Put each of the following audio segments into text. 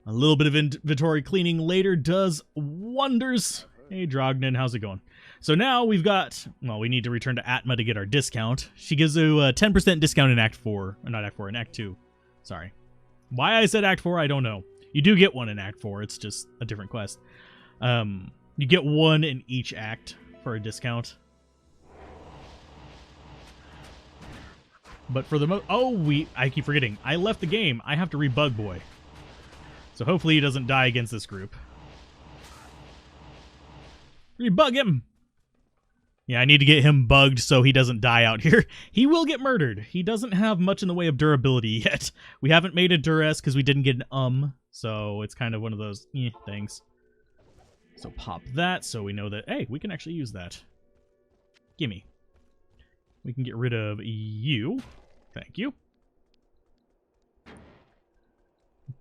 A little bit of inventory cleaning later does wonders. Hey, Drognin, how's it going? So now we've got, well, we need to return to Atma to get our discount. She gives you a 10% discount in Act 4. Not Act 4, in Act 2. Sorry. Why I said Act 4, I don't know. You do get one in Act 4. It's just a different quest. You get one in each act for a discount. But for the I keep forgetting. I left the game. I have to rebug boy. So hopefully he doesn't die against this group. Rebug him! Yeah, I need to get him bugged so he doesn't die out here. He will get murdered. He doesn't have much in the way of durability yet. We haven't made a duress because we didn't get an so it's kind of one of those things. So pop that so we know that, hey, we can actually use that. Gimme. We can get rid of you. Thank you.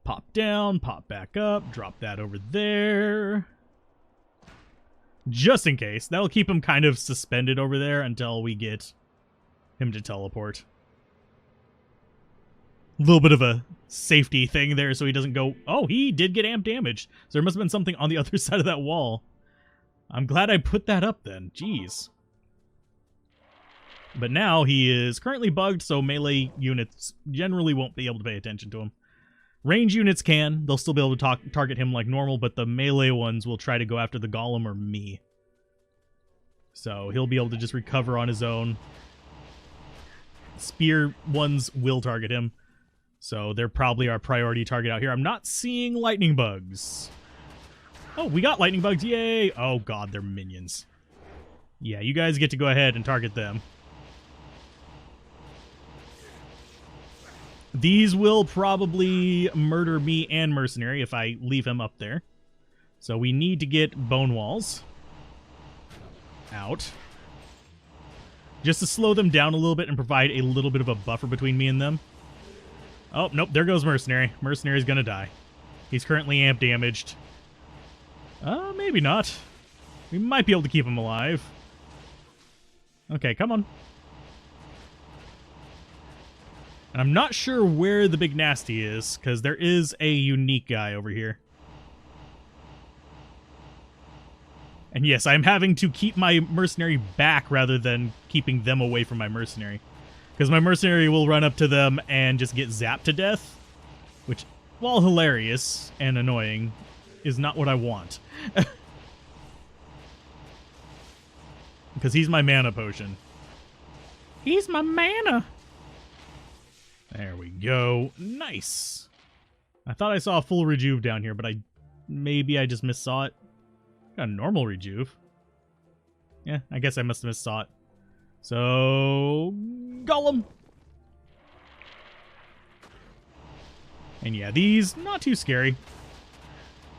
Pop down, pop back up, drop that over there. Just in case. That'll keep him kind of suspended over there until we get him to teleport. A little bit of a safety thing there so he doesn't go... Oh, he did get amp damage. So there must have been something on the other side of that wall. I'm glad I put that up then. Jeez. But now he is currently bugged, so melee units generally won't be able to pay attention to him. Range units can. They'll still be able to target him like normal, but the melee ones will try to go after the golem or me. So he'll be able to just recover on his own. Spear ones will target him. So they're probably our priority target out here. I'm not seeing lightning bugs. Oh, we got lightning bugs. Yay! Oh god, they're minions. Yeah, you guys get to go ahead and target them. These will probably murder me and Mercenary if I leave him up there. So we need to get bone walls out. Just to slow them down a little bit and provide a little bit of a buffer between me and them. Oh, nope, there goes Mercenary. Mercenary's gonna die. He's currently amp damaged. Maybe not. We might be able to keep him alive. Okay, come on. And I'm not sure where the big nasty is, because there is a unique guy over here. And yes, I'm having to keep my mercenary back rather than keeping them away from my mercenary. Because my mercenary will run up to them and just get zapped to death. Which, while hilarious and annoying, is not what I want. Because he's my mana potion. He's my mana! There we go. Nice. I thought I saw a full rejuve down here, but maybe I just missaw it. Got a normal rejuve. Yeah, I guess I must have missaw it. So, Golem. And yeah, these, not too scary.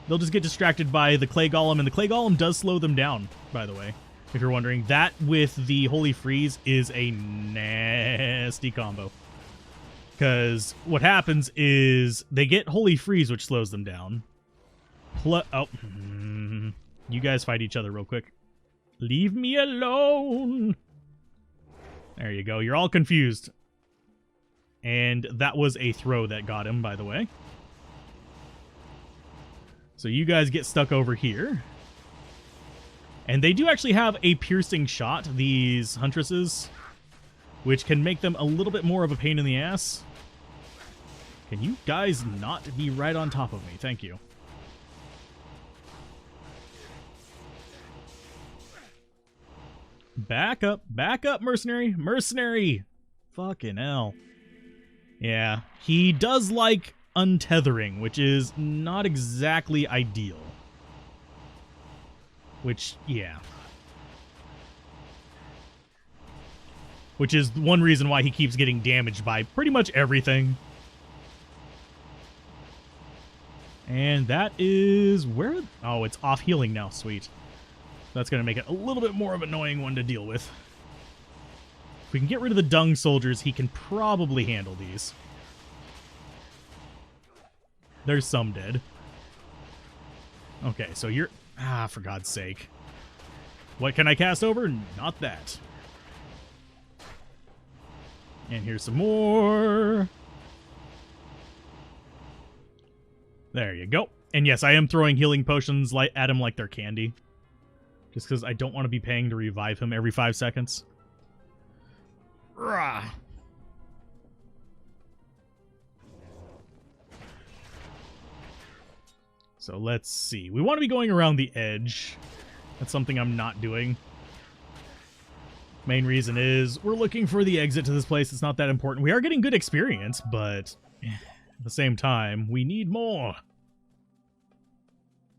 They'll just get distracted by the Clay Golem, and the Clay Golem does slow them down, by the way. If you're wondering, that with the Holy Freeze is a nasty combo. Because what happens is they get Holy Freeze, which slows them down. You guys fight each other real quick. Leave me alone. There you go. You're all confused. And that was a throw that got him, by the way. So you guys get stuck over here. And they do actually have a piercing shot, these huntresses, which can make them a little bit more of a pain in the ass. Can you guys not be right on top of me? Thank you. Back up, mercenary. Mercenary! Fucking hell. Yeah, he does like untethering, which is not exactly ideal. Which, yeah. Which is one reason why he keeps getting damaged by pretty much everything. And that is where... Oh, it's off healing now. Sweet. That's going to make it a little bit more of an annoying one to deal with. If we can get rid of the dung soldiers, he can probably handle these. There's some dead. Okay, so you're... Ah, for God's sake. What can I cast over? Not that. And here's some more. There you go. And yes, I am throwing healing potions at him like they're candy. Just because I don't want to be paying to revive him every 5 seconds. Rah. So let's see. We want to be going around the edge. That's something I'm not doing. Main reason is we're looking for the exit to this place. It's not that important. We are getting good experience, but at the same time, we need more.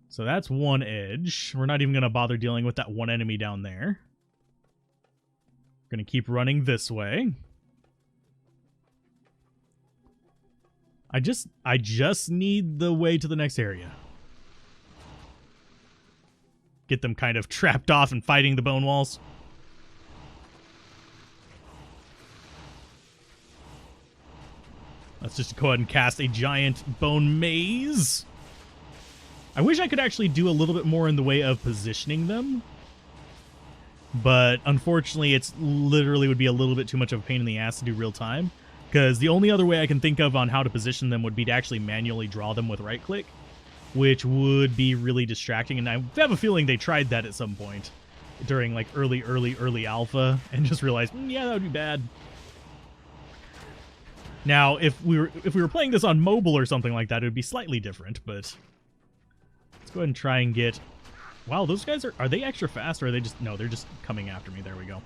So that's one edge. We're not even going to bother dealing with that one enemy down there. We're going to keep running this way. I just need the way to the next area. Get them kind of trapped off and fighting the bone walls. Let's just go ahead and cast a giant bone maze. I wish I could actually do a little bit more in the way of positioning them. But unfortunately, it's literally would be a little bit too much of a pain in the ass to do real time. Because the only other way I can think of on how to position them would be to actually manually draw them with right click, which would be really distracting. And I have a feeling they tried that at some point during like early alpha and just realized, yeah, that would be bad. Now, if we were playing this on mobile or something like that, it would be slightly different, but let's go ahead and try and get... Wow, those guys are they extra fast, or are they just... No, they're just coming after me. There we go.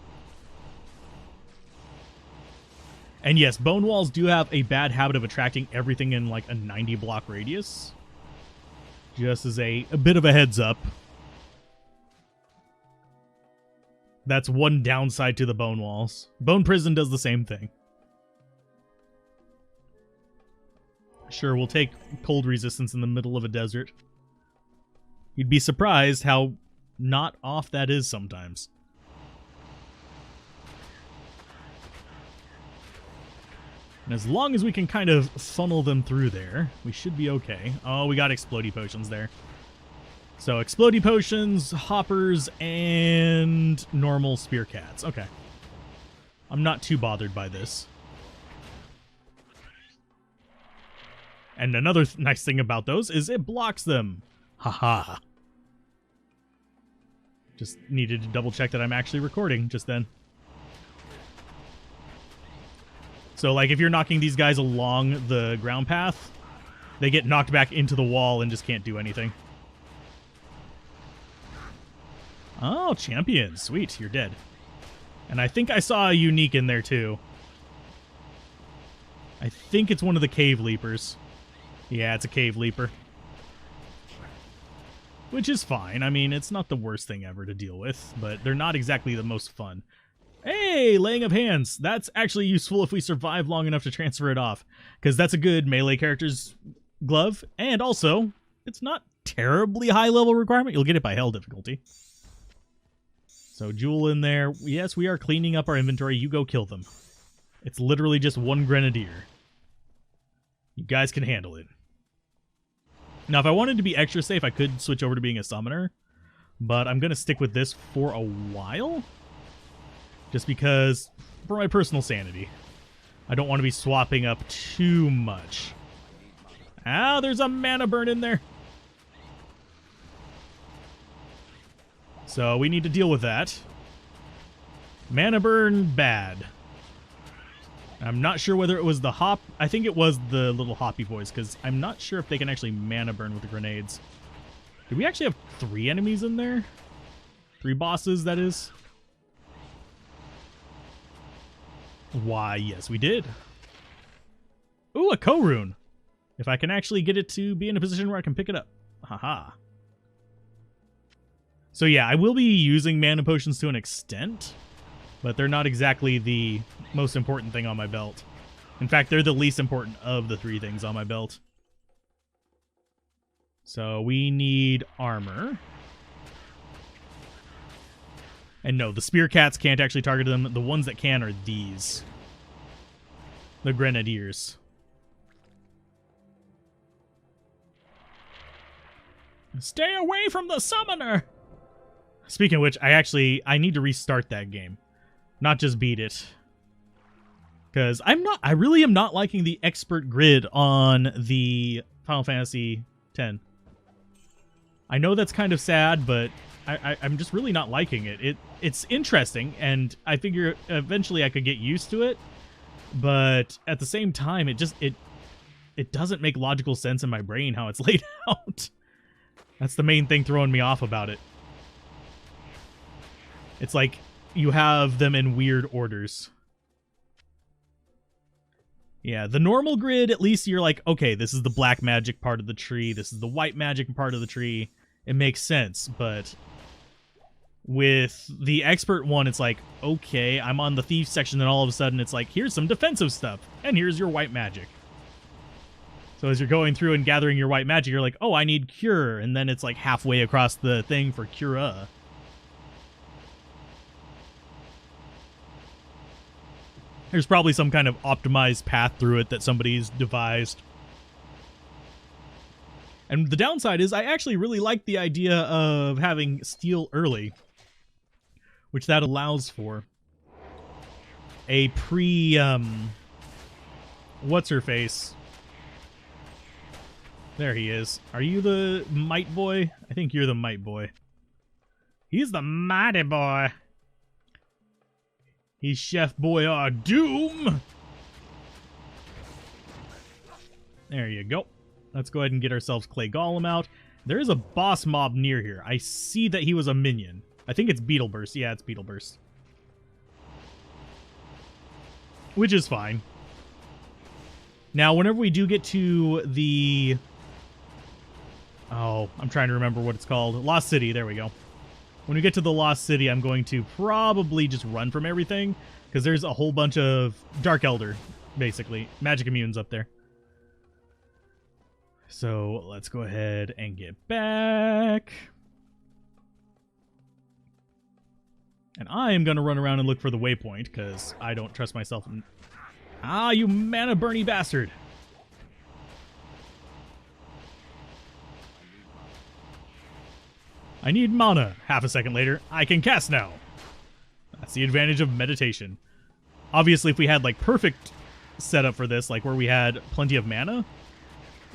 And yes, bone walls do have a bad habit of attracting everything in like a 90 block radius. Just as a bit of a heads up. That's one downside to the bone walls. Bone prison does the same thing. Sure, we'll take cold resistance in the middle of a desert. You'd be surprised how not off that is sometimes. And as long as we can kind of funnel them through there, we should be okay. Oh, we got explodey potions there. So explodey potions, hoppers, and normal spear cats. Okay. I'm not too bothered by this. And another nice thing about those is it blocks them. Haha. Just needed to double check that I'm actually recording just then. So, like, if you're knocking these guys along the ground path, they get knocked back into the wall and just can't do anything. Oh, champion. Sweet, you're dead. And I think I saw a unique in there, too. I think it's one of the cave leapers. Yeah, it's a cave leaper. Which is fine. I mean, it's not the worst thing ever to deal with, but they're not exactly the most fun. Hey, laying of hands. That's actually useful if we survive long enough to transfer it off, because that's a good melee character's glove, and also, it's not terribly high level requirement. You'll get it by hell difficulty. So, Jewel in there. Yes, we are cleaning up our inventory. You go kill them. It's literally just one grenadier. You guys can handle it. Now, if I wanted to be extra safe, I could switch over to being a summoner, but I'm going to stick with this for a while, just because, for my personal sanity, I don't want to be swapping up too much. Ah, there's a mana burn in there. So we need to deal with that. Mana burn, bad. I'm not sure whether it was the hop. I think it was the little hoppy boys, because I'm not sure if they can actually mana burn with the grenades. Did we actually have 3 enemies in there? 3 bosses, that is? Why, yes, we did. Ooh, a co-rune. If I can actually get it to be in a position where I can pick it up. Haha. So yeah, I will be using mana potions to an extent, but they're not exactly the most important thing on my belt. In fact, they're the least important of the 3 things on my belt. So we need armor. And no, the spear cats can't actually target them. The ones that can are these. The grenadiers. Stay away from the summoner! Speaking of which, I need to restart that game. Not just beat it. Because I really am not liking the expert grid on the Final Fantasy 10. I know that's kind of sad, but I'm just really not liking it. It's interesting, and I figure eventually I could get used to it, but at the same time, it doesn't make logical sense in my brain how it's laid out. That's the main thing throwing me off about it. It's like you have them in weird orders. Yeah, the normal grid, at least you're like, okay, this is the black magic part of the tree, this is the white magic part of the tree. It makes sense, but with the expert one, it's like, okay, I'm on the thief section, then all of a sudden it's like, here's some defensive stuff, and here's your white magic. So as you're going through and gathering your white magic, you're like, oh, I need cure, and then it's like halfway across the thing for cura. There's probably some kind of optimized path through it that somebody's devised. And the downside is I actually really like the idea of having steal early, which that allows for a what's-her-face? There he is. Are you the Might Boy? I think you're the Might Boy. He's the Mighty Boy. He's Chef Boyard Doom. There you go. Let's go ahead and get ourselves Clay Golem out. There is a boss mob near here. I see that he was a minion. I think it's Beetle Burst. Yeah, it's Beetle Burst. Which is fine. Now, whenever we do get to the... Oh, I'm trying to remember what it's called. Lost City. There we go. When we get to the Lost City, I'm going to probably just run from everything, because there's a whole bunch of Dark Elder, basically. Magic immunes up there. So let's go ahead and get back. And I am going to run around and look for the waypoint, because I don't trust myself. Ah, you mana burny bastard. I need mana. Half a second later, I can cast now. That's the advantage of meditation. Obviously, if we had like perfect setup for this, like where we had plenty of mana,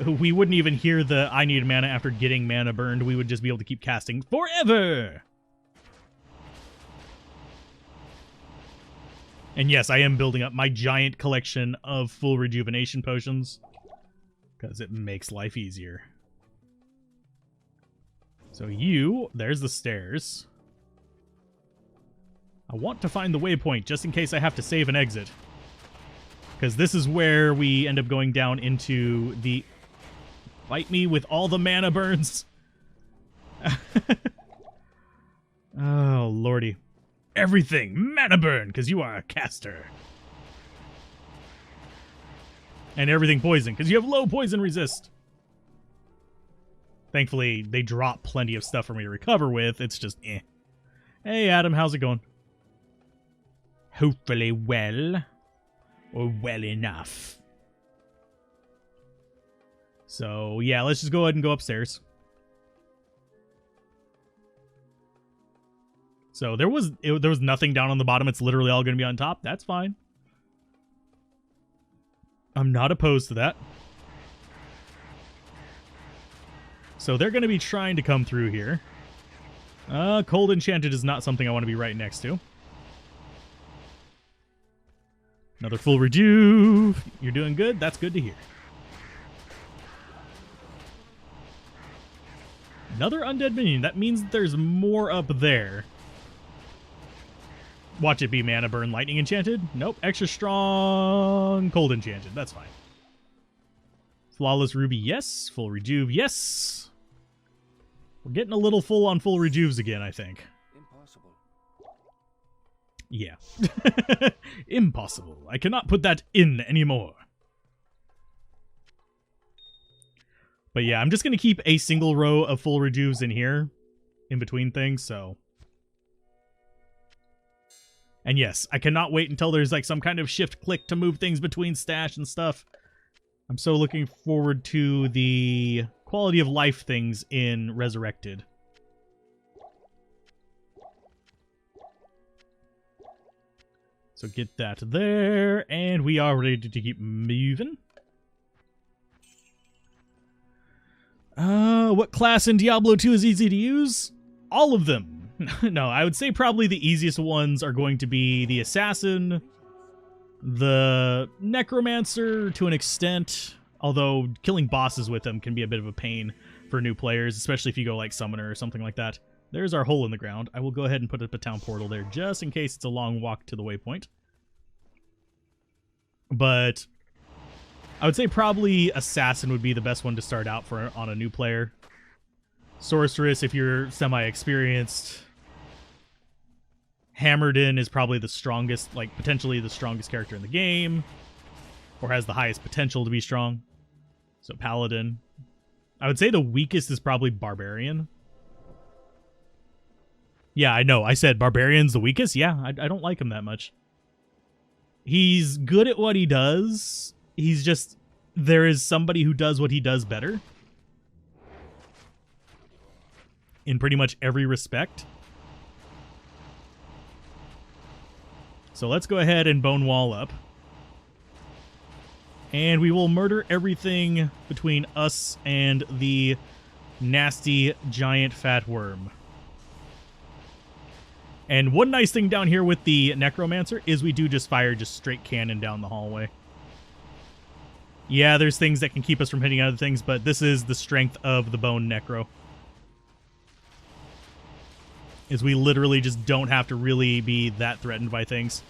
we wouldn't even hear the I need mana after getting mana burned. We would just be able to keep casting forever. And yes, I am building up my giant collection of full rejuvenation potions, because it makes life easier. So there's the stairs. I want to find the waypoint just in case I have to save and exit, because this is where we end up going down into the... Fight me with all the mana burns. Oh, lordy. Everything mana burn, because you are a caster. And everything poison, because you have low poison resist. Thankfully, they drop plenty of stuff for me to recover with. It's just, eh. Hey, Adam, how's it going? Hopefully well. Or well enough. So, yeah, let's just go ahead and go upstairs. So, there was nothing down on the bottom. It's literally all going to be on top. That's fine. I'm not opposed to that. So they're going to be trying to come through here. Cold Enchanted is not something I want to be right next to. Another full rejuve. You're doing good? That's good to hear. Another undead minion. That means there's more up there. Watch it be mana burn lightning enchanted. Nope. Extra strong cold enchanted. That's fine. Flawless ruby, yes. Full rejuve, yes. We're getting a little full on full rejuves again, I think. Impossible. Yeah. Impossible. I cannot put that in anymore. But yeah, I'm just going to keep a single row of full rejuves in here, in between things, so... And yes, I cannot wait until there's like some kind of shift click to move things between stash and stuff. I'm so looking forward to the quality of life things in Resurrected. So get that there, and we are ready to keep moving. What class in Diablo 2 is easy to use? All of them. No, I would say probably the easiest ones are going to be the Assassin, the Necromancer to an extent, although killing bosses with them can be a bit of a pain for new players, especially if you go like Summoner or something like that. There's our hole in the ground. I will go ahead and put up a town portal there just in case it's a long walk to the waypoint. But I would say probably Assassin would be the best one to start out for on a new player. Sorceress, if you're semi-experienced. Hammered In is probably the strongest, like potentially the strongest character in the game, or has the highest potential to be strong. So Paladin. I would say the weakest is probably Barbarian. Yeah, I know. I said Barbarian's the weakest. Yeah, I don't like him that much. He's good at what he does. He's just, there is somebody who does what he does better. In pretty much every respect. So let's go ahead and bone wall up. And we will murder everything between us and the nasty giant fat worm. And one nice thing down here with the Necromancer is we do just fire just straight cannon down the hallway. Yeah, there's things that can keep us from hitting other things, but this is the strength of the Bone Necro. Is we literally just don't have to really be that threatened by things.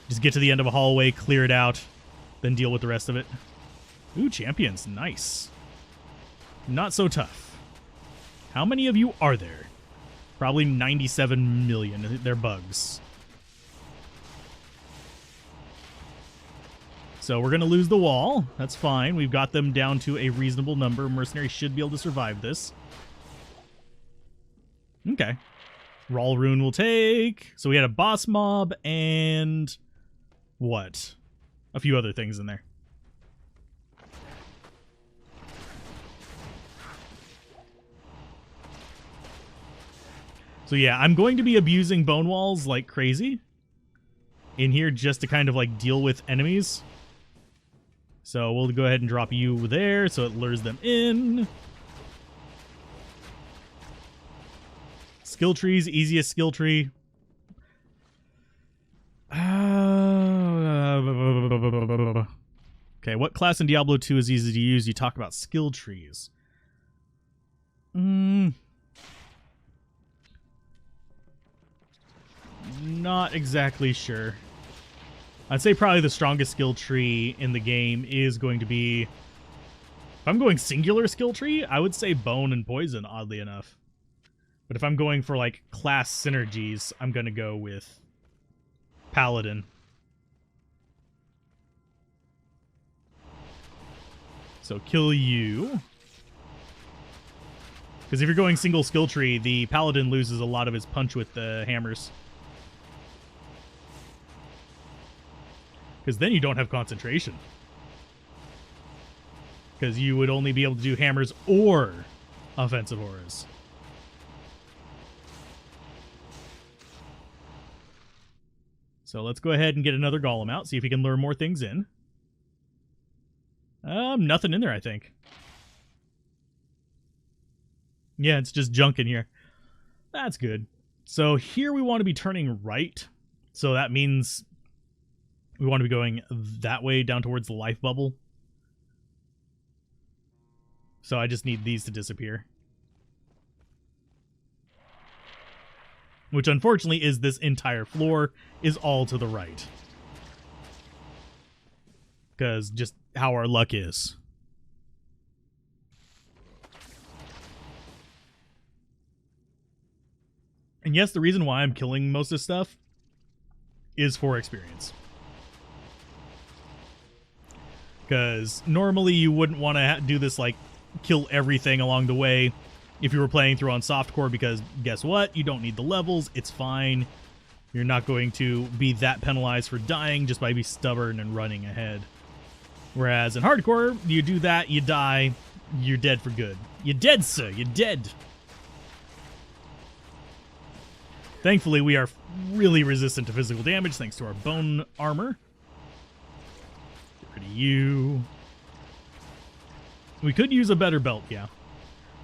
Just get to the end of a hallway, clear it out, then deal with the rest of it. Ooh, champions. Nice. Not so tough. How many of you are there? Probably 97 million. They're bugs. So we're going to lose the wall. That's fine. We've got them down to a reasonable number. Mercenaries should be able to survive this. Okay. Raw Rune will take. So we had a boss mob and what? A few other things in there. So yeah, I'm going to be abusing bone walls like crazy in here just to kind of like deal with enemies. So we'll go ahead and drop you there so it lures them in. Skill trees, easiest skill tree. Okay, what class in Diablo 2 is easy to use? You talk about skill trees. Not exactly sure. I'd say probably the strongest skill tree in the game is going to be... If I'm going singular skill tree, I would say Bone and Poison, oddly enough. But if I'm going for, like, class synergies, I'm going to go with Paladin. So kill you. Because if you're going single skill tree, the Paladin loses a lot of his punch with the hammers. Because then you don't have concentration. Because you would only be able to do hammers or offensive auras. So let's go ahead and get another golem out, see if we can lure more things in. Nothing in there, I think. Yeah, it's just junk in here. That's good. So here we want to be turning right. So that means we want to be going that way down towards the life bubble. So I just need these to disappear. Which unfortunately is this entire floor is all to the right. Because just how our luck is. And yes, the reason why I'm killing most of this stuff is for experience. Because normally you wouldn't want to do this, like, kill everything along the way if you were playing through on softcore, because guess what? You don't need the levels. It's fine. You're not going to be that penalized for dying just by being stubborn and running ahead. Whereas in hardcore, you do that, you die, you're dead for good. You're dead, sir. You're dead. Thankfully, we are really resistant to physical damage thanks to our bone armor. Get rid of you. We could use a better belt, yeah.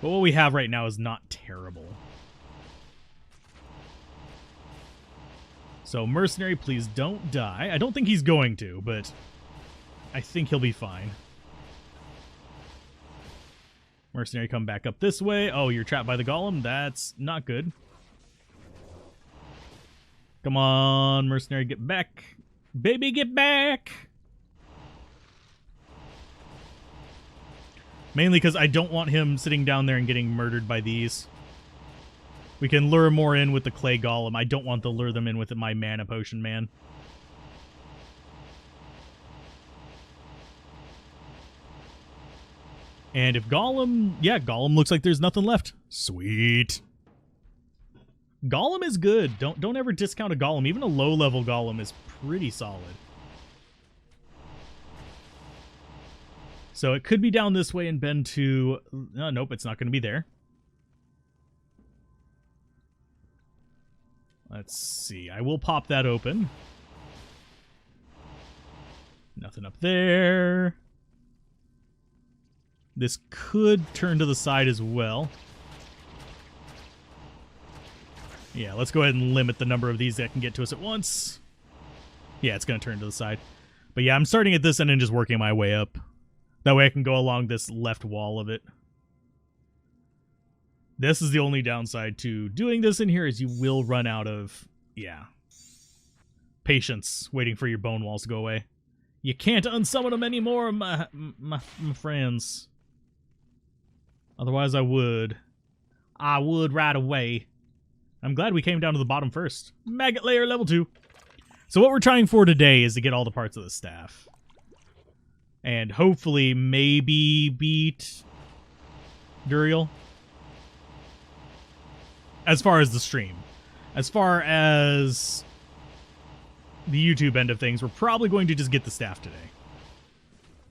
But what we have right now is not terrible. So, Mercenary, please don't die. I don't think he's going to, but I think he'll be fine. Mercenary, come back up this way. Oh, you're trapped by the golem? That's not good. Come on, Mercenary, get back. Baby, get back! Mainly because I don't want him sitting down there and getting murdered by these. We can lure more in with the clay golem. I don't want to lure them in with my mana potion, man. And if Golem... Yeah, Golem looks like there's nothing left. Sweet. Golem is good. Don't ever discount a Golem. Even a low-level Golem is pretty solid. So it could be down this way and bend to... nope, it's not going to be there. Let's see. I will pop that open. Nothing up there. This could turn to the side as well. Yeah, let's go ahead and limit the number of these that can get to us at once. Yeah, it's going to turn to the side. But yeah, I'm starting at this end and just working my way up. That way I can go along this left wall of it. This is the only downside to doing this in here is you will run out of, yeah, patience waiting for your bone walls to go away. You can't unsummon them anymore, my friends. Otherwise I would. I would right away. I'm glad we came down to the bottom first. Maggot layer level 2. So what we're trying for today is to get all the parts of the staff. And hopefully maybe beat Duriel. As far as the stream. As far as the YouTube end of things, we're probably going to just get the staff today.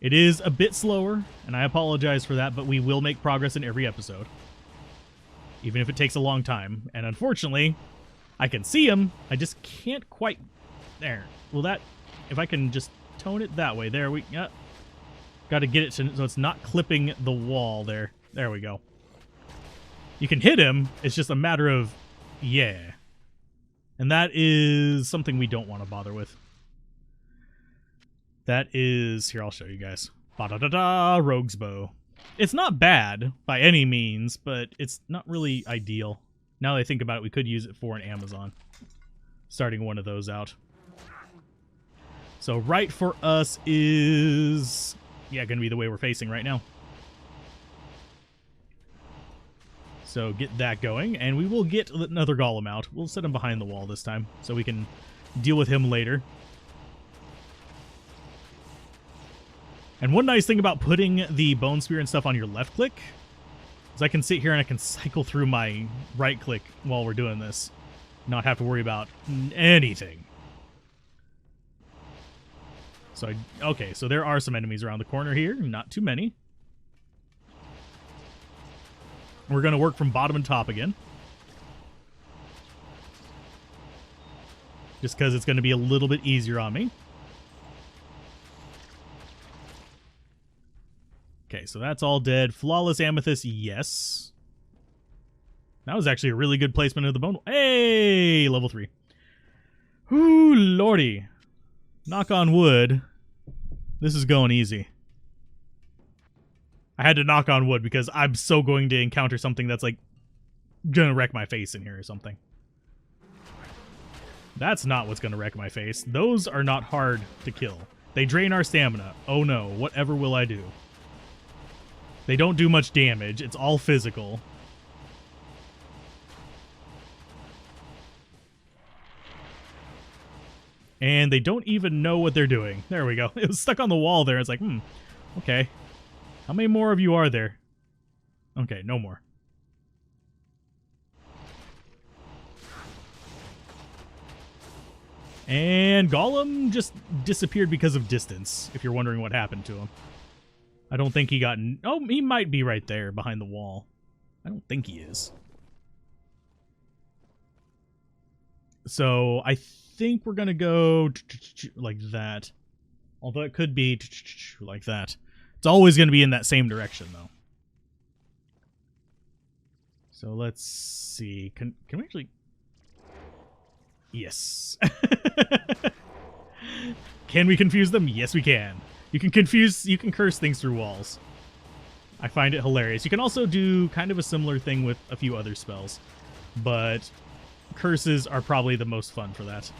It is a bit slower, and I apologize for that, but we will make progress in every episode. Even if it takes a long time. And unfortunately, I can see him. I just can't quite... There. Well, that... If I can just tone it that way. There we... Got to get it so it's not clipping the wall there. There we go. You can hit him. It's just a matter of... Yeah. And that is something we don't want to bother with. That is... Here, I'll show you guys. Ba-da-da-da! Rogue's Bow. It's not bad by any means, but it's not really ideal. Now that I think about it, we could use it for an Amazon. Starting one of those out. So right for us is... Yeah, going to be the way we're facing right now. So get that going, and we will get another golem out. We'll set him behind the wall this time, so we can deal with him later. And one nice thing about putting the bone spear and stuff on your left click is I can sit here and I can cycle through my right click while we're doing this. Not have to worry about anything. So, okay, so there are some enemies around the corner here. Not too many. We're going to work from bottom and top again. Just because it's going to be a little bit easier on me. Okay, so that's all dead. Flawless Amethyst, yes. That was actually a really good placement of the bone. Hey, level 3. Ooh, lordy. Knock on wood. This is going easy. I had to knock on wood because I'm so going to encounter something that's like gonna wreck my face in here or something. That's not what's gonna wreck my face. Those are not hard to kill. They drain our stamina. Oh no, whatever will I do? They don't do much damage. It's all physical. And they don't even know what they're doing. There we go. It was stuck on the wall there. It's like, okay. How many more of you are there? Okay, no more. And Golem just disappeared because of distance, if you're wondering what happened to him. I don't think he got... Oh, he might be right there behind the wall. I don't think he is. So, I think we're going to go like that. Although it could be like that. It's always going to be in that same direction, though. So let's see. Can we actually... Yes. Can we confuse them? Yes, we can. You can curse things through walls. I find it hilarious. You can also do kind of a similar thing with a few other spells, but curses are probably the most fun for that.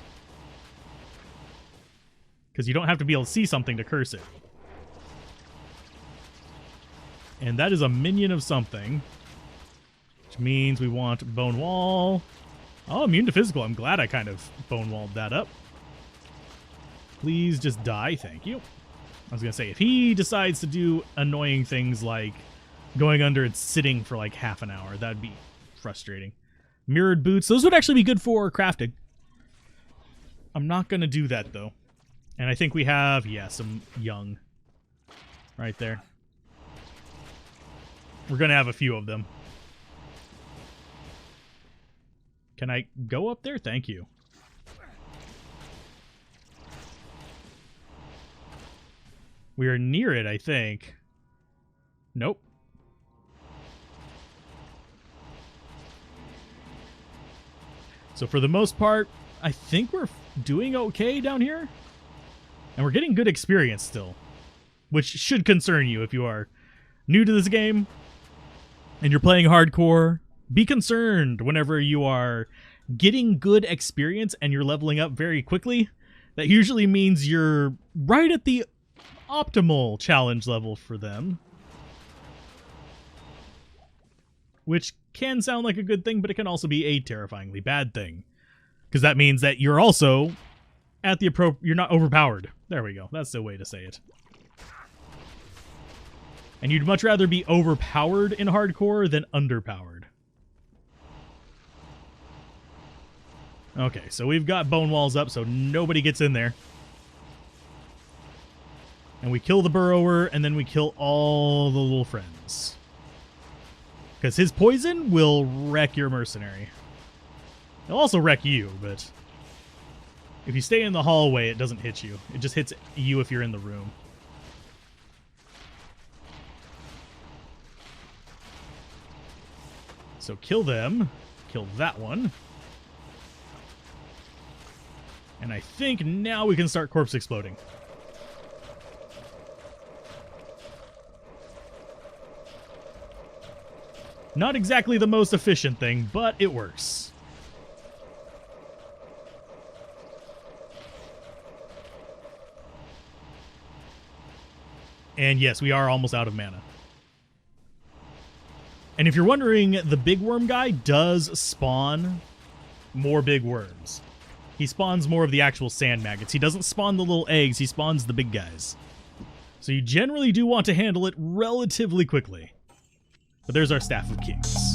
Because you don't have to be able to see something to curse it. And that is a minion of something, which means we want Bone Wall. Oh, immune to physical. I'm glad I kind of bone walled that up. Please just die. Thank you. I was going to say, if he decides to do annoying things like going under and sitting for like half an hour, that'd be frustrating. Mirrored boots. Those would actually be good for crafting. I'm not going to do that, though. And I think we have, yeah, some young right there. We're going to have a few of them. Can I go up there? Thank you. We are near it, I think. Nope. So for the most part, I think we're doing okay down here. And we're getting good experience still, which should concern you if you are new to this game and you're playing hardcore. Be concerned whenever you are getting good experience and you're leveling up very quickly. That usually means you're right at the optimal challenge level for them. Which can sound like a good thing, but it can also be a terrifyingly bad thing. Because that means that you're also at the you're not overpowered. There we go. That's the way to say it. And you'd much rather be overpowered in hardcore than underpowered. Okay, so we've got bone walls up so nobody gets in there. And we kill the burrower, and then we kill all the little friends. Because his poison will wreck your mercenary. It'll also wreck you, but if you stay in the hallway, it doesn't hit you. It just hits you if you're in the room. So kill them. Kill that one. And I think now we can start corpse exploding. Not exactly the most efficient thing, but it works. And yes, we are almost out of mana. And if you're wondering, the big worm guy does spawn more big worms. He spawns more of the actual sand maggots. He doesn't spawn the little eggs, he spawns the big guys. So you generally do want to handle it relatively quickly. But there's our Staff of Kings.